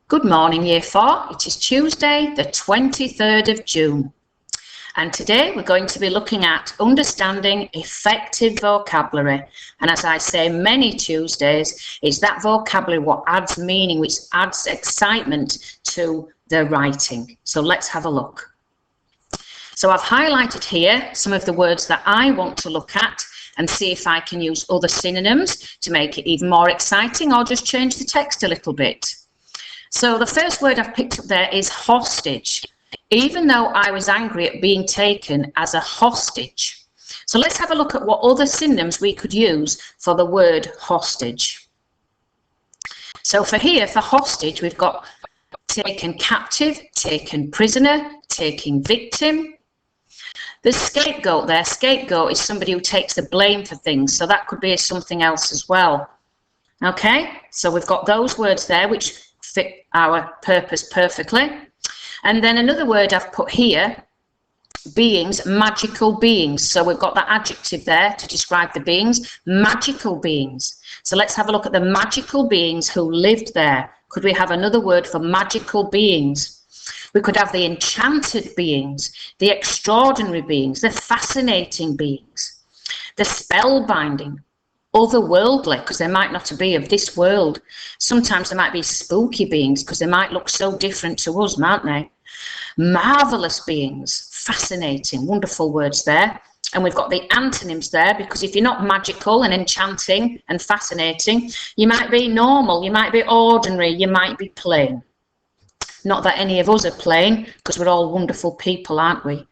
Good morning, Year 4. It is Tuesday, the 23rd of June. And today we're going to be looking at understanding effective vocabulary. And as I say many Tuesdays, it's that vocabulary what adds meaning, which adds excitement to the writing. So let's have a look. So I've highlighted here some of the words that I want to look at and see if I can use other synonyms to make it even more exciting or just change the text a little bit. So the first word I've picked up there is hostage, even though I was angry at being taken as a hostage. So let's have a look at what other synonyms we could use for the word hostage. So for hostage, we've got taken captive, taken prisoner, taken victim. The scapegoat there, scapegoat is somebody who takes the blame for things, so that could be something else as well. Okay, so we've got those words there which fit our purpose perfectly. And then another word I've put here, beings, magical beings. So we've got that adjective there to describe the beings, magical beings. So let's have a look at the magical beings who lived there. Could we have another word for magical beings? We could have the enchanted beings, the extraordinary beings, the fascinating beings, the spellbinding, otherworldly, because they might not be of this world. Sometimes they might be spooky beings because they might look so different to us, mightn't they? Marvelous beings, fascinating, wonderful words there. And we've got the antonyms there, because if you're not magical and enchanting and fascinating, you might be normal, you might be ordinary, you might be plain. Not that any of us are plain, because we're all wonderful people, aren't we?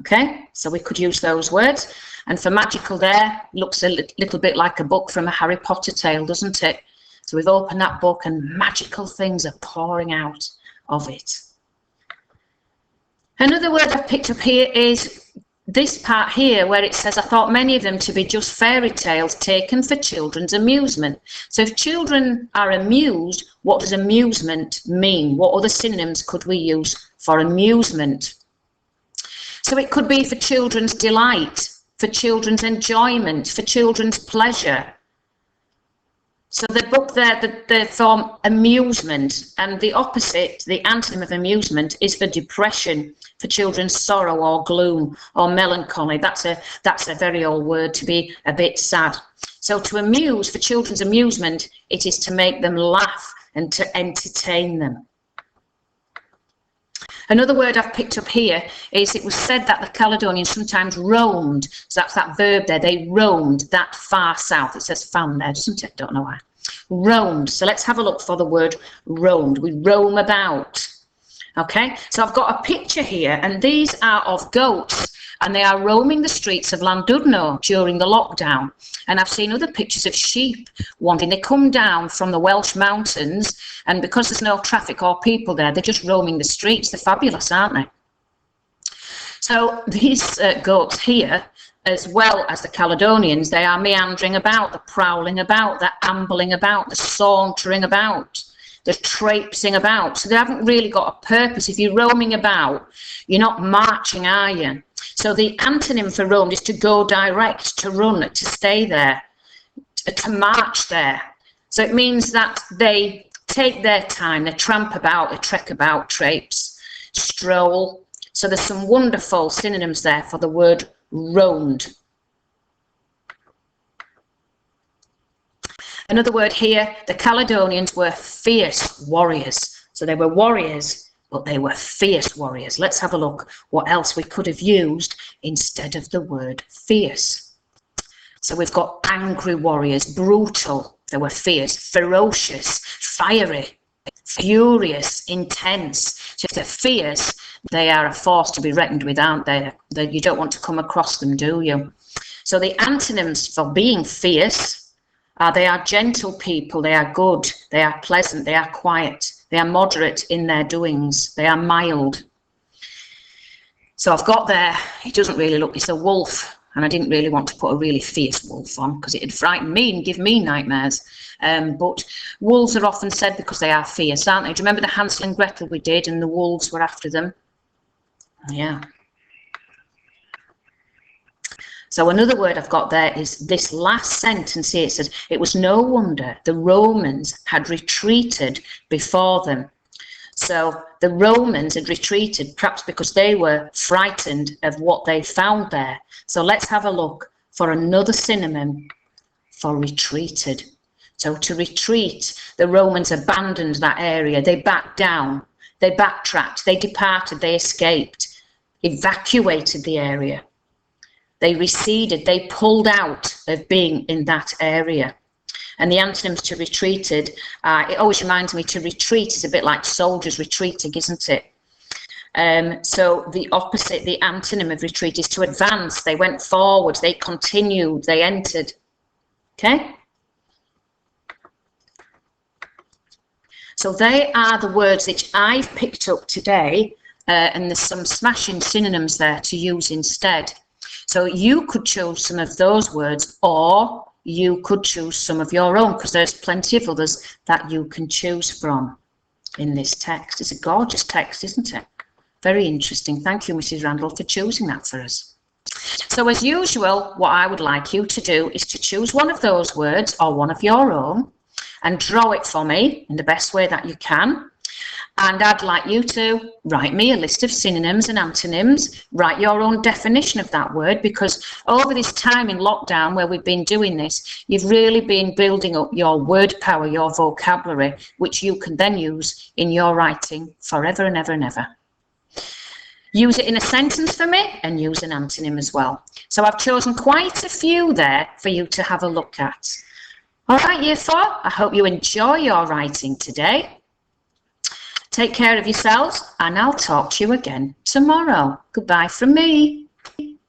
Okay, so we could use those words. And for magical there, looks a little bit like a book from a Harry Potter tale, doesn't it? So we've opened that book and magical things are pouring out of it. Another word I've picked up here is this part here where it says, I thought many of them to be just fairy tales taken for children's amusement. So if children are amused, what does amusement mean? What other synonyms could we use for amusement? So it could be for children's delight, for children's enjoyment, for children's pleasure. So the book there, the form amusement, and the opposite, the antonym of amusement, is for depression, for children's sorrow or gloom or melancholy. That's a very old word, to be a bit sad. So to amuse, for children's amusement, it is to make them laugh and to entertain them. Another word I've picked up here is it was said that the Caledonians sometimes roamed. So that's that verb there. They roamed that far south. It says found there, doesn't it? Don't know why. Roamed. So let's have a look for the word roamed. We roam about. Okay, so I've got a picture here, and these are of goats, and they are roaming the streets of Llandudno during the lockdown. And I've seen other pictures of sheep wandering. They come down from the Welsh mountains, and because there's no traffic or people there, they're just roaming the streets. They're fabulous, aren't they? So these goats here, as well as the Caledonians, they are meandering about, they're prowling about, they're ambling about, they're sauntering about, they're traipsing about. So they haven't really got a purpose. If you're roaming about, you're not marching, are you? So the antonym for roamed is to go direct, to run, to stay there, to march there. So it means that they take their time, they tramp about, they trek about, traipse, stroll. So there's some wonderful synonyms there for the word roamed. Another word here, the Caledonians were fierce warriors. So they were warriors, but they were fierce warriors. Let's have a look what else we could have used instead of the word fierce. So we've got angry warriors, brutal, they were fierce, ferocious, fiery, furious, intense. So if they're fierce, they are a force to be reckoned with, aren't they? You don't want to come across them, do you? So the antonyms for being fierce are they are gentle people, they are good, they are pleasant, they are quiet, they are moderate in their doings, they are mild. So I've got there, it doesn't really look, it's a wolf, and I didn't really want to put a really fierce wolf on because it'd frighten me and give me nightmares. But wolves are often said because they are fierce, aren't they? Do you remember the Hansel and Gretel we did and the wolves were after them? Yeah. So another word I've got there is this last sentence here. It says, it was no wonder the Romans had retreated before them. So the Romans had retreated, perhaps because they were frightened of what they found there. So let's have a look for another synonym for retreated. So to retreat, the Romans abandoned that area. They backed down, they backtracked, they departed, they escaped, evacuated the area. They receded, they pulled out of being in that area. And the antonyms to retreated, it always reminds me to retreat is a bit like soldiers retreating, isn't it? So the opposite, the antonym of retreat is to advance. They went forward, they continued, they entered. Okay? So they are the words which I've picked up today, and there's some smashing synonyms there to use instead. So you could choose some of those words, or you could choose some of your own, because there's plenty of others that you can choose from in this text. It's a gorgeous text, isn't it? Very interesting. Thank you, Mrs. Randall, for choosing that for us. So as usual, what I would like you to do is to choose one of those words or one of your own and draw it for me in the best way that you can. And I'd like you to write me a list of synonyms and antonyms, write your own definition of that word, because over this time in lockdown where we've been doing this, you've really been building up your word power, your vocabulary, which you can then use in your writing forever and ever and ever. Use it in a sentence for me and use an antonym as well. So I've chosen quite a few there for you to have a look at. All right, Year 4, I hope you enjoy your writing today. Take care of yourselves, and I'll talk to you again tomorrow. Goodbye from me.